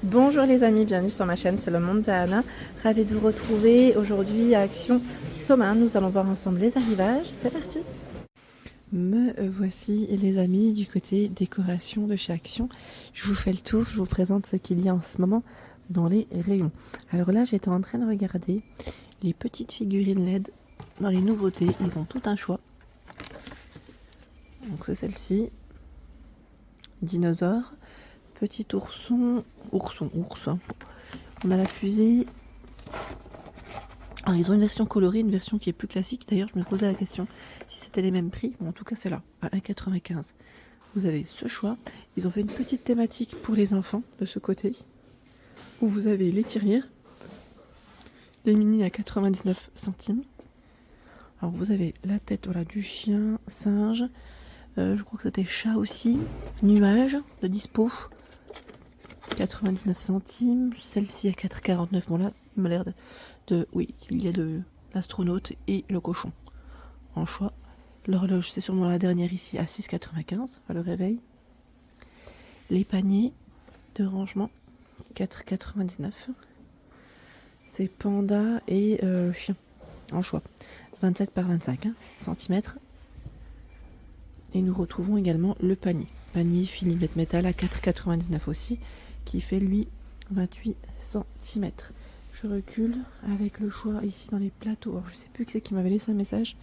Bonjour les amis, bienvenue sur ma chaîne, c'est le monde d'Anna. Ravie de vous retrouver aujourd'hui à Action Somain. Nous allons voir ensemble les arrivages, c'est parti. Me voici les amis du côté décoration de chez Action. Je vous fais le tour, je vous présente ce qu'il y a en ce moment dans les rayons. Alors là j'étais en train de regarder les petites figurines LED dans les nouveautés, ils ont tout un choix. Donc c'est celle-ci, dinosaure. Petit ours. On a la fusée. Alors, ils ont une version colorée, une version qui est plus classique. D'ailleurs, je me posais la question si c'était les mêmes prix. Bon, en tout cas, c'est là, à 1,95. Vous avez ce choix. Ils ont fait une petite thématique pour les enfants de ce côté, où vous avez les tirelires, les mini à 99 centimes. Alors, vous avez la tête voilà, du chien, singe. Je crois que c'était chat aussi. Nuage de dispo. 99 centimes, celle-ci à 4,49. Bon là, il m'a l'air oui, il y a de l'astronaute et le cochon en choix. L'horloge, c'est sûrement la dernière ici à 6,95, à le réveil. Les paniers de rangement, 4,99. C'est panda et chien en choix. 27 par 25 cm. Et nous retrouvons également le panier. Panier fini métal à 4,99 aussi, qui fait lui 28 cm. Je recule avec le choix ici dans les plateaux. Alors je sais plus qui c'est qui m'avait laissé un message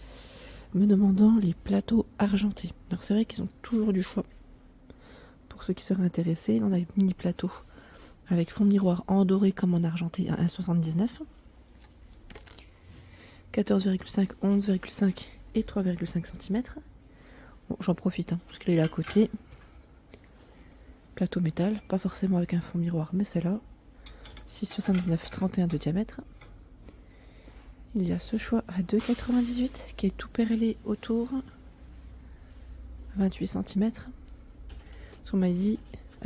me demandant les plateaux argentés. Alors c'est vrai qu'ils ont toujours du choix. Pour ceux qui seraient intéressés, on a les mini plateaux avec fond miroir en doré comme en argenté à 1,79. 14,5, 11,5 et 3,5 cm. Bon, j'en profite parce qu'il est à côté. Plateau métal, pas forcément avec un fond miroir, mais c'est là. 6,79, 31 de diamètre. Il y a ce choix à 2,98 qui est tout perlé autour. 28 cm. On m'a dit,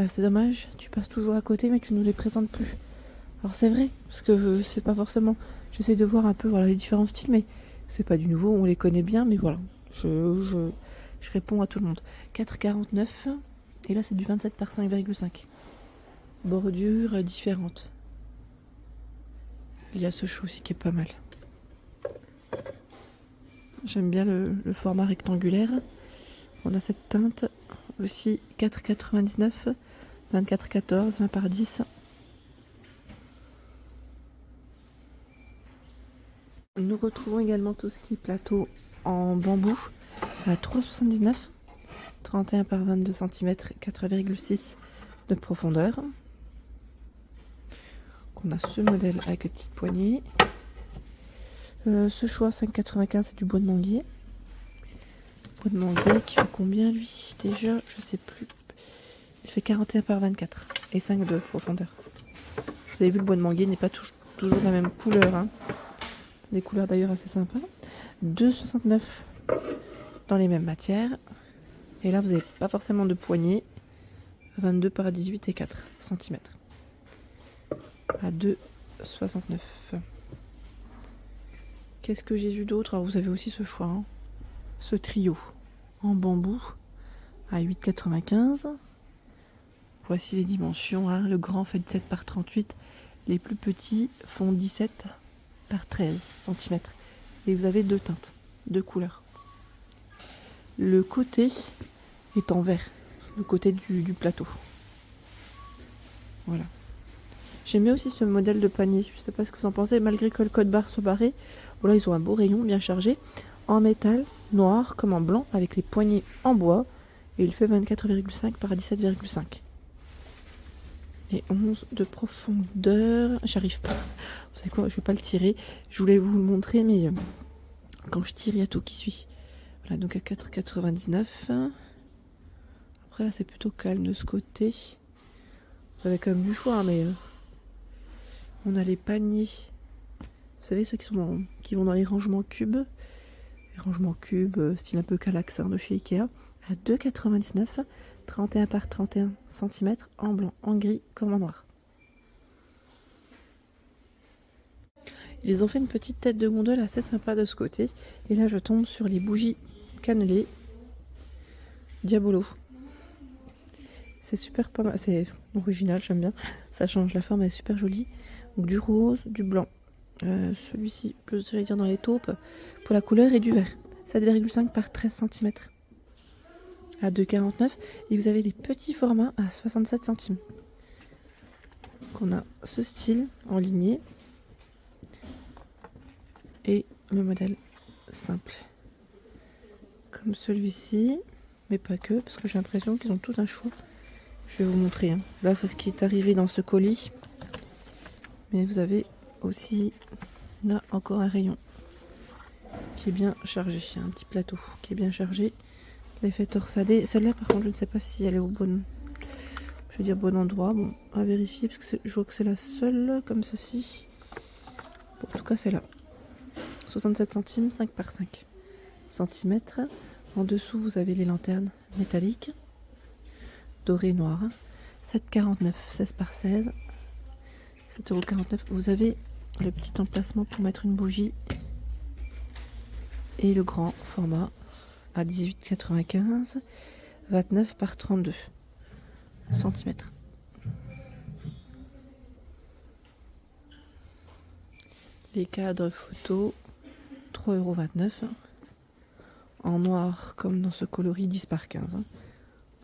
c'est dommage, tu passes toujours à côté, mais tu nous les présentes plus. Alors c'est vrai, parce que c'est pas forcément. J'essaie de voir un peu voilà, les différents styles, mais c'est pas du nouveau, on les connaît bien, mais voilà. Je réponds à tout le monde. 4,49. Et là, c'est du 27 par 5,5. Bordure différente. Il y a ce choix aussi qui est pas mal. J'aime bien le format rectangulaire. On a cette teinte aussi 4,99. 24,14, 20 par 10. Nous retrouvons également tout ce qui est plateau en bambou à 3,79. 31 par 22 cm, 4,6 de profondeur. On a ce modèle avec les petites poignées. Ce choix 5,95, c'est du bois de manguier. Bois de manguier qui fait combien lui déjà? Je sais plus. Il fait 41 par 24 et 5 de profondeur. Vous avez vu, le bois de manguier n'est pas toujours de la même couleur. Des couleurs d'ailleurs assez sympas. 2,69 dans les mêmes matières. Et là, vous n'avez pas forcément de poignée. 22 par 18 et 4 cm. À 2,69. Qu'est-ce que j'ai vu d'autre? Alors, vous avez aussi ce choix. Ce trio en bambou à 8,95. Voici les dimensions. Le grand fait 17 par 38. Les plus petits font 17 par 13 cm. Et vous avez deux teintes, deux couleurs. Le côté est en vert, le côté du plateau. Voilà. J'aime bien aussi ce modèle de panier. Je ne sais pas ce que vous en pensez, malgré que le code barre soit barré. Voilà, ils ont un beau rayon bien chargé, en métal, noir comme en blanc, avec les poignées en bois. Et il fait 24,5 par 17,5. Et 11 de profondeur. J'arrive pas. Vous savez quoi, je vais pas le tirer. Je voulais vous le montrer, mais quand je tire, il y a tout qui suit. Voilà, donc à 4,99. Après là, c'est plutôt calme de ce côté. Vous avez quand même du choix, mais on a les paniers. Vous savez, ceux qui vont dans les rangements cubes. Les rangements cubes, style un peu Kallax de chez Ikea. À 2,99. 31 par 31 cm en blanc, en gris comme en noir. Ils ont fait une petite tête de gondole assez sympa de ce côté. Et là, je tombe sur les bougies cannelées Diabolo. C'est super pas mal, c'est original, j'aime bien. Ça change, la forme elle est super jolie. Donc du rose, du blanc. Celui-ci, plus j'allais dire dans les taupes, pour la couleur et du vert. 7,5 par 13 cm à 2,49. Et vous avez les petits formats à 67 centimes. Donc on a ce style en lignée et le modèle simple. Comme celui-ci, mais pas que, parce que j'ai l'impression qu'ils ont tout un choix. Je vais vous montrer. Hein. Là, c'est ce qui est arrivé dans ce colis. Mais vous avez aussi là encore un rayon qui est bien chargé. Un petit plateau qui est bien chargé. L'effet torsadé. Celle-là, par contre, je ne sais pas si elle est au bon, je veux dire bon endroit. Bon, à vérifier parce que je vois que c'est la seule comme ceci. Bon, en tout cas, c'est là. 67 centimes, 5 par 5 cm. En dessous, vous avez les lanternes métalliques, dorées noires. 7,49, 16 par 16. 7,49 €. Vous avez le petit emplacement pour mettre une bougie. Et le grand format à 18,95, 29 par 32 cm. Les cadres photos, 3,29 €. En noir, comme dans ce coloris, 10 par 15.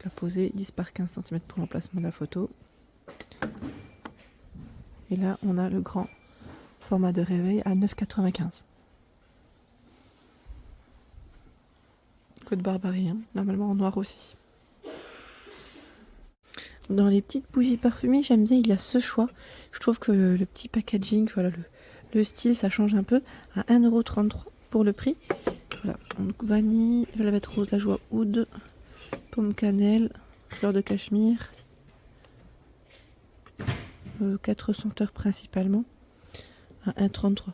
La posée, 10 par 15 cm pour l'emplacement de la photo. Et là, on a le grand format de réveil à 9,95 €. Code Barbarie, hein, normalement en noir aussi. Dans les petites bougies parfumées, j'aime bien, il y a ce choix. Je trouve que le petit packaging, voilà, le style, ça change un peu. À 1,33 € pour le prix. Voilà, donc vanille, violette rose, la joie oud, pomme cannelle, fleur de cachemire. 4 senteurs principalement. À 1,33 €.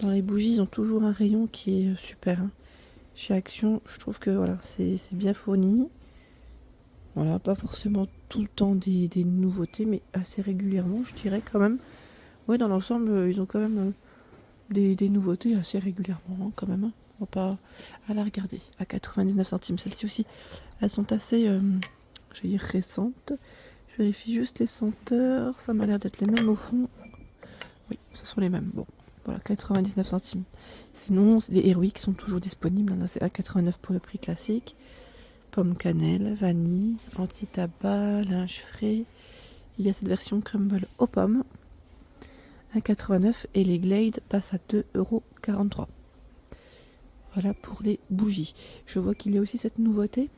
Dans les bougies, ils ont toujours un rayon qui est super. Hein. Chez Action, je trouve que voilà, c'est bien fourni. Voilà, pas forcément tout le temps des nouveautés, mais assez régulièrement, je dirais quand même. Oui, dans l'ensemble, ils ont quand même des nouveautés assez régulièrement, hein, quand même. Hein. On va pas à la regarder. À 99 centimes, celles-ci aussi, elles sont assez, je vais dire, récentes. Je vérifie juste les senteurs. Ça m'a l'air d'être les mêmes au fond. Oui, ce sont les mêmes. Bon. Voilà, 99 centimes. Sinon, les Heroic sont toujours disponibles. C'est à 89 pour le prix classique. Pomme cannelle, vanille, anti-tabac, linge frais. Il y a cette version crumble aux pommes. À 89 et les Glade passent à 2,43 €. Voilà pour les bougies. Je vois qu'il y a aussi cette nouveauté.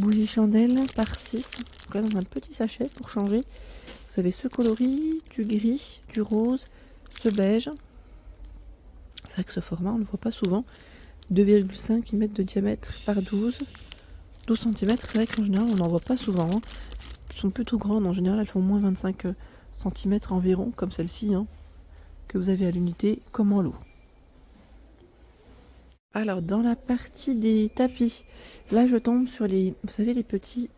Bougie chandelle par 6. Donc là, dans un petit sachet pour changer. Vous avez ce coloris, du gris, du rose, ce beige. C'est vrai que ce format, on ne le voit pas souvent. 2,5 mm de diamètre par 12 cm. C'est vrai qu'en général, on n'en voit pas souvent. Hein. Elles sont plutôt grandes. En général, elles font moins 25 cm environ, comme celle-ci, hein, que vous avez à l'unité, comme en lot. Alors, dans la partie des tapis, là, je tombe sur les, vous savez, les petits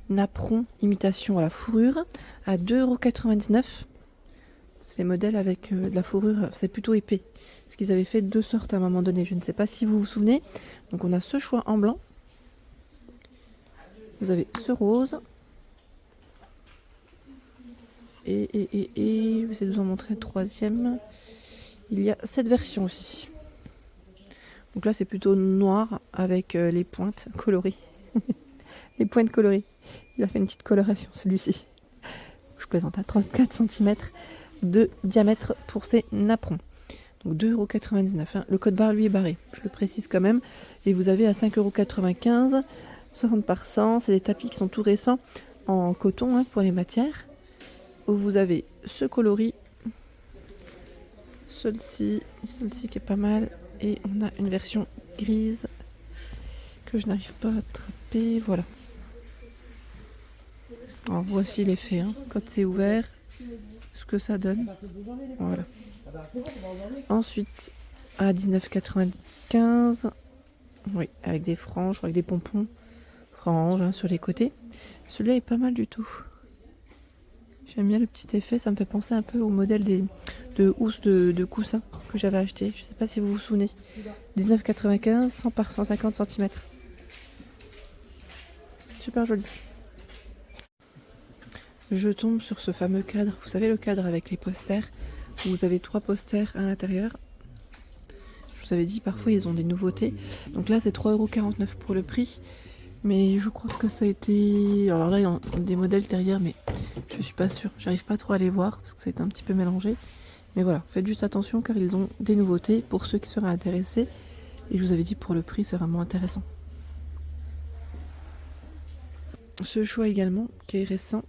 napperons imitation à la fourrure à 2,99 €. C'est les modèles avec de la fourrure, c'est plutôt épais. Parce qu'ils avaient fait 2 sortes à un moment donné, je ne sais pas si vous vous souvenez. Donc on a ce choix en blanc. Vous avez ce rose. Et je vais essayer de vous en montrer un troisième. Il y a cette version aussi. Donc là c'est plutôt noir avec les pointes colorées. Les pointes colorées. Il a fait une petite coloration celui-ci. Je plaisante à 34 cm de diamètre pour ces napperons. Donc 2,99 €. Hein. Le code barre lui est barré, je le précise quand même. Et vous avez à 5,95 €, 60 par 100. C'est des tapis qui sont tout récents en coton, hein, pour les matières. Où vous avez ce coloris, celle-ci qui est pas mal. Et on a une version grise que je n'arrive pas à attraper. Voilà. Alors voici l'effet, hein, quand c'est ouvert, ce que ça donne. Voilà. Ensuite, à 19,95 €, oui, avec des franges, avec des pompons, franges, hein, sur les côtés. Celui-là est pas mal du tout. J'aime bien le petit effet, ça me fait penser un peu au modèle de housse de coussin que j'avais acheté. Je ne sais pas si vous vous souvenez. 19,95 €, 100 par 150 cm. super joli. Je tombe sur ce fameux cadre, vous savez le cadre avec les posters, où vous avez 3 posters à l'intérieur. Je vous avais dit, parfois ils ont des nouveautés. Donc là c'est 3,49 € pour le prix. Mais je crois que ça a été... Alors là il y a des modèles derrière, mais je suis pas sûre. J'arrive pas trop à les voir, parce que ça a été un petit peu mélangé. Mais voilà, faites juste attention car ils ont des nouveautés pour ceux qui seraient intéressés. Et je vous avais dit, pour le prix c'est vraiment intéressant. Ce choix également, qui est récent.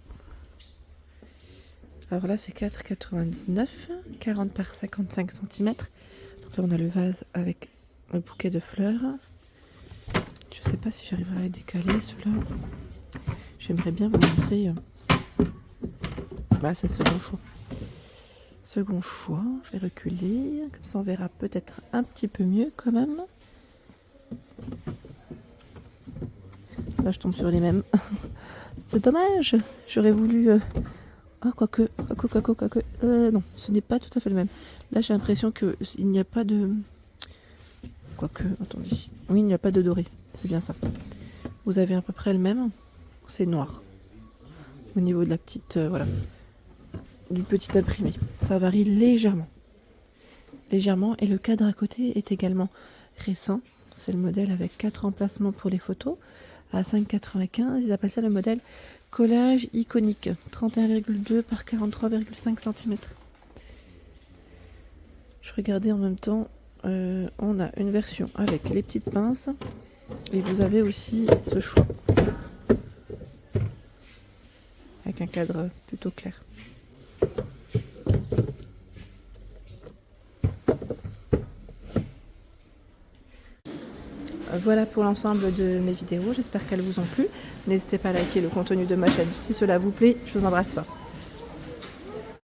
Alors là, c'est 4,99 €, 40 par 55 cm. Donc là, on a le vase avec le bouquet de fleurs. Je sais pas si j'arriverai à les décaler, ceux-là. J'aimerais bien vous montrer. Bah, c'est le second choix. Second choix, je vais reculer. Comme ça, on verra peut-être un petit peu mieux quand même. Là, je tombe sur les mêmes. C'est dommage. J'aurais voulu... Ah, quoique. Non, ce n'est pas tout à fait le même. Là, j'ai l'impression qu'il n'y a pas de... Quoique, attendez. Oui, il n'y a pas de doré. C'est bien ça. Vous avez à peu près le même. C'est noir. Au niveau de la petite... voilà. Du petit imprimé. Ça varie légèrement. Légèrement. Et le cadre à côté est également récent. C'est le modèle avec 4 emplacements pour les photos. À 5,95 €. Ils appellent ça le modèle collage iconique. 31,2 par 43,5 cm. Je regardais en même temps. On a une version avec les petites pinces. Et vous avez aussi ce choix. Avec un cadre plutôt clair. Voilà pour l'ensemble de mes vidéos, j'espère qu'elles vous ont plu. N'hésitez pas à liker le contenu de ma chaîne si cela vous plaît, je vous embrasse fort.